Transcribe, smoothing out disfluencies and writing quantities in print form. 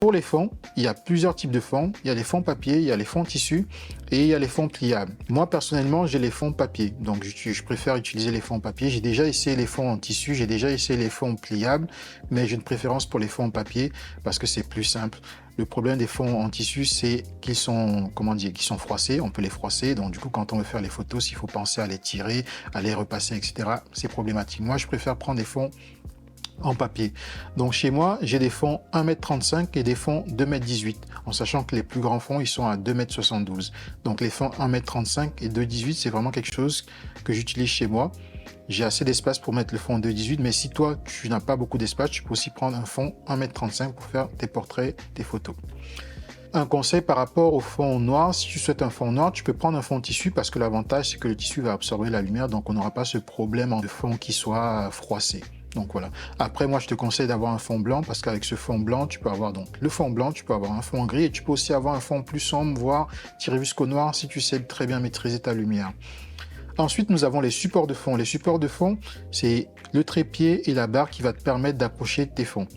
Pour les fonds, il y a plusieurs types de fonds. Il y a les fonds papier, il y a les fonds tissu et il y a les fonds pliables. Moi, personnellement, j'ai les fonds papier. Donc, je préfère utiliser les fonds papier. J'ai déjà essayé les fonds en tissu, j'ai déjà essayé les fonds pliables, mais j'ai une préférence pour les fonds papier parce que c'est plus simple. Le problème des fonds en tissu, c'est qu'ils sont, comment dire, qu'ils sont froissés. On peut les froisser. Donc, du coup, quand on veut faire les photos, s'il faut penser à les tirer, à les repasser, etc., c'est problématique. Moi, je préfère prendre des fonds en papier. Donc chez moi, j'ai des fonds 1,35 m et des fonds 2,18 m, en sachant que les plus grands fonds, ils sont à 2,72 m. Donc les fonds 1,35 m et 2,18 m, c'est vraiment quelque chose que j'utilise chez moi. J'ai assez d'espace pour mettre le fond 2,18 m, mais si toi, tu n'as pas beaucoup d'espace, tu peux aussi prendre un fond 1,35 m pour faire tes portraits, tes photos. Un conseil par rapport au fond noir, si tu souhaites un fond noir, tu peux prendre un fond tissu parce que l'avantage, c'est que le tissu va absorber la lumière, donc on n'aura pas ce problème de fond qui soit froissé. Donc voilà. Après, moi, je te conseille d'avoir un fond blanc parce qu'avec ce fond blanc, tu peux avoir donc le fond blanc, tu peux avoir un fond gris et tu peux aussi avoir un fond plus sombre, voire tirer jusqu'au noir si tu sais très bien maîtriser ta lumière. Ensuite, nous avons les supports de fond. Les supports de fond, c'est le trépied et la barre qui va te permettre d'accrocher tes fonds.